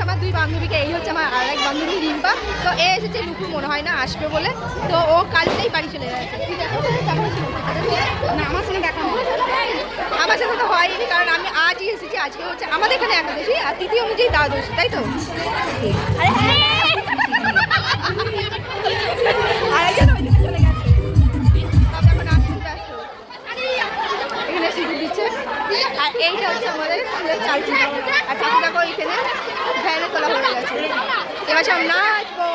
আমার দুই বান্ধবীকে, এই হচ্ছে আমার আরেক বান্ধবী রিম্পা। তো এ এসেছে লুকুর মনে হয় না আসবে বলে, তো ও কালকেই বাড়ি চলে যাচ্ছে। ঠিক আছে, না আমার সঙ্গে দেখা হয়, আমার সাথে তো হয়নি, কারণ আমি আজই এসেছি। আজকে হচ্ছে আমাদের এখানে একাদশী, আর তিথি অনুযায়ী দ্বাদশী, তাই তো? আরেকজন ওইদিকে চলে গেছে, তবে এখন আসতে ব্যস্ত। এখানে সিঁদুর দিচ্ছে, আর এইটা হচ্ছে আমাদের চালচি। আর চাকরি দেখো এখানে ভ্যানে তোলা হয়ে গেছে, এবার সব নাচবো।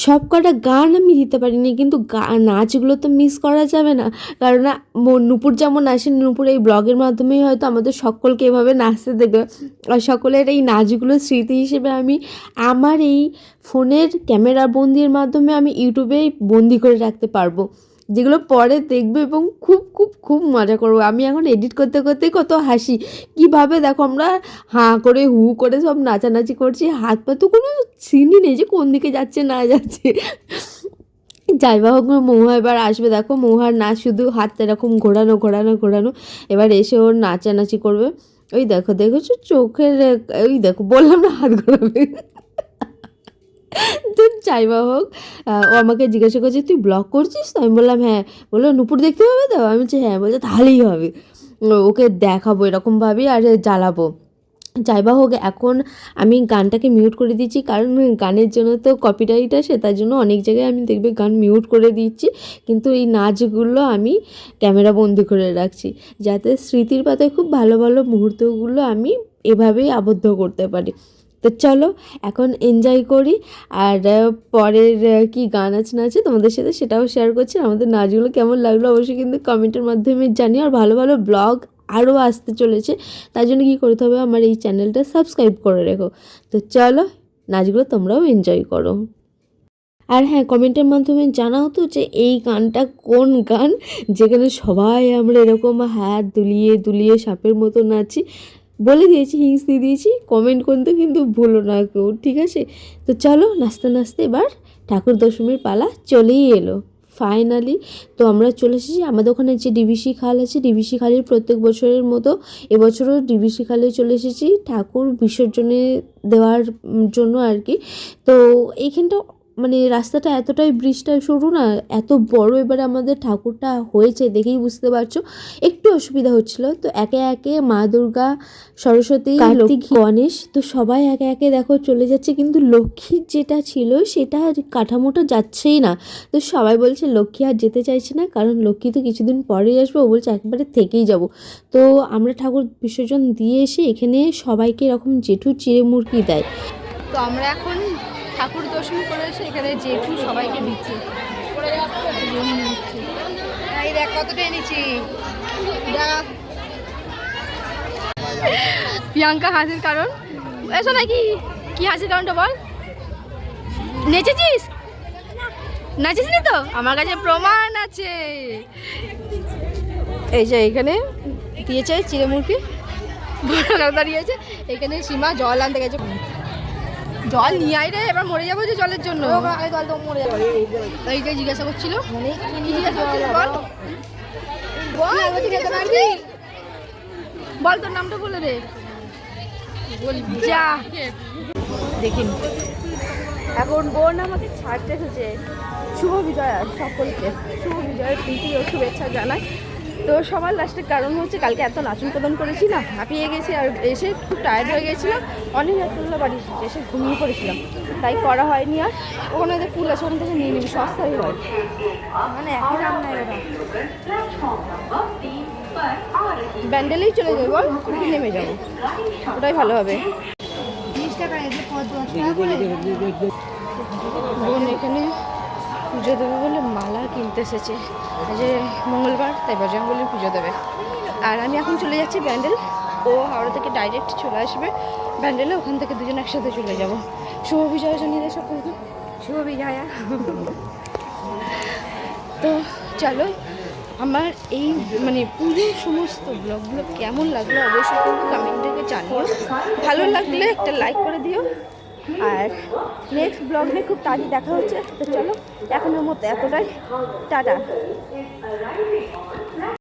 সব কটা গান আমি দিতে পারিনি, কিন্তু নাচগুলো তো মিস করা যাবে না। কারণ নূপুর যেমন আসে, নূপুর এই ব্লগের মাধ্যমেই হয়তো আমাদের সকলকে এভাবে নাচতে দেবে। আর সকলের এই নাচগুলো স্মৃতি হিসেবে আমি আমার এই ফোনের ক্যামেরা বন্দির মাধ্যমে আমি ইউটিউবে বন্দি করে রাখতে পারবো, যেগুলো পরে দেখবে এবং খুব খুব খুব মজা করবো। আমি এখন এডিট করতে করতেই কত হাসি, কীভাবে দেখো আমরা হাঁ করে হু করে সব নাচানাচি করছি, হাত পা তো কোনো সিনই নেই যে কোন দিকে যাচ্ছে না যাচ্ছে। যাই বা হোক, মহুয়া এবার আসবে, দেখো মহুয়ার নাচ শুধু হাতটা এরকম ঘোরানো ঘোরানো ঘোরানো, এবার এসে ওর নাচানাচি করবে। ওই দেখো দেখেছো চোখের, ওই দেখো বললাম না হাত ঘোরাবে। তো যাই বা হোক, ও আমাকে জিজ্ঞাসা করছে তুই ব্লগ করছিস তো? আমি বললাম হ্যাঁ। বললো নূপুর দেখতে হবে তো? আমি বলছি হ্যাঁ। বলছে তাহলেই হবে, ওকে দেখাবো এরকমভাবেই আর জ্বালাবো। যাই বা হোক, এখন আমি গানটাকে মিউট করে দিচ্ছি, কারণ গানের জন্য তো কপিরাইট আসে, তার জন্য অনেক জায়গায় আমি দেখবে গান মিউট করে দিচ্ছি, কিন্তু এই নাচগুলো আমি ক্যামেরা বন্দি করে রাখছি, যাতে স্মৃতির পাতায় খুব ভালো ভালো মুহূর্তগুলো আমি এভাবেই আবদ্ধ করতে পারি। তো চলো এখন এনজয় করি, আর পরের কি গান আছে না আছে তোমাদের সাথে সেটাও শেয়ার করছি। আমাদের নাচগুলো কেমন লাগলো অবশ্যই কিন্তু কমেন্টের মাধ্যমে জানিও। আর ভালো ভালো ব্লগ আরও আসতে চলেছে, তাই জন্য কী করতে হবে, আমার এই চ্যানেলটা সাবস্ক্রাইব করে রেখো। তো চলো নাচগুলো তোমরাও এনজয় করো। আর হ্যাঁ, কমেন্টের মাধ্যমে জানাও তো যে এই গানটা কোন গান, যেখানে সবাই আমরা এরকম হাত দুলিয়ে দুলিয়ে সাপের মতো নাচি। বলে দিয়েছি, হিংস দিয়ে দিয়েছি, কমেন্ট করতে কিন্তু ভুলো না কেউ, ঠিক আছে? তো চলো নাচতে নাচতে এবার ঠাকুর দশমীর পালা চলেই এলো ফাইনালি। তো আমরা চলে এসেছি আমাদের ওখানে যে ডিভিসি খাল আছে, ডিভিসি খালের প্রত্যেক বছরের মতো এবছরও ডিভিসি খালে চলে এসেছি ঠাকুর বিসর্জনে দেওয়ার জন্য আর কি। তো এইখানটা মানে রাস্তাটা এতটাই ব্রিজটা সরু না, এত বড় এবারে আমাদের ঠাকুরটা হয়েছে দেখেই বুঝতে পারছো, একটু অসুবিধা হচ্ছিল। তো একে একে মা দুর্গা, সরস্বতী, কার্তিক, গণেশ, তো সবাই একে একে দেখো চলে যাচ্ছে, কিন্তু লক্ষ্মীর যেটা ছিল সেটা কাঠামোটা যাচ্ছেই না। তো সবাই বলছে লক্ষ্মী আর যেতে চাইছে না, কারণ লক্ষ্মী তো কিছুদিন পরেই আসবে, ও বলছে একবারে থেকেই যাব। তো আমরা ঠাকুর বিসর্জন দিয়ে এসে এখানে সবাইকে এরকম জেঠু চিড়ে মুরগি দেয়। তো আমরা এখন ঠাকুর দর্শন করে এসে এখানে জেঠু সবাইকে দিচ্ছে। এই দেখ কতটা এনেছি। প্রিয়াঙ্কা হাসির কারণ এসো নাকি, কি হাসির কারণটা বল? নেচেছিস? নাচিসনি তো? আমার কাছে প্রমাণ আছে। এই যে এখানে দিয়েছে চিড়ে মুরগি, দাঁড়িয়েছে এখানে। সীমা জল আনতে গেছে, জল নিয়ে আয় রে, এবার মরে যাবো যে জলের জন্য। জল তো মরে যাবে। এইটাই জিজ্ঞাসা করছিল, বল তোর নামটা বলে রে। যা দেখিন এখন বোন আমাকে ছাড়তে এসেছে। শুভ বিজয়া সকলকে, শুভ বিজয়ের প্রীতি ও শুভেচ্ছা জানাই। তো সবার লাস্টের কারণ হচ্ছে কালকে এত নাচন প্রদান করেছি না, হাঁপিয়ে গেছি, আর এসে খুব টায়ার্ড হয়ে গেছিলাম। অনেক রাত্রিবেলা বাড়ি এসে ঘুমিয়ে পড়েছিলাম, তাই করা হয়নি। আর ওখানে যে ফুল আছে ওখান থেকে নিয়ে নিবি, সস্তাই হয়, মানে একই দাম নেয় ওরা। ব্যান্ডেলেই চলে যাবো, বল নেমে যাবো, ওটাই ভালো হবে। 20 টাকা বোন এখানে পুজো দেবে বলে মালা কিনতে এসেছে, যে মঙ্গলবার তাই বজরঙ্গবলীর পুজো দেবে। আর আমি এখন চলে যাচ্ছি ব্যান্ডেল, ও হাওড়া থেকে ডাইরেক্ট চলে আসবে ব্যান্ডেলে, ওখান থেকে দুজন একসাথে চলে যাব। শুভ বিজয়া জানিয়ে সকলকে শুভ বিজয়া। তো চলো, আমার এই মানে পুজোর সমস্ত ব্লগগুলো কেমন লাগলো অবশ্যই কিন্তু কমেন্টে জানিও। ভালো লাগলে একটা লাইক করে দিও, আর নেক্সট ব্লগ নিয়ে খুব তাড়াতাড়ি দেখা হচ্ছে। তো চলো এখনের মতো এতটাই, টাটা।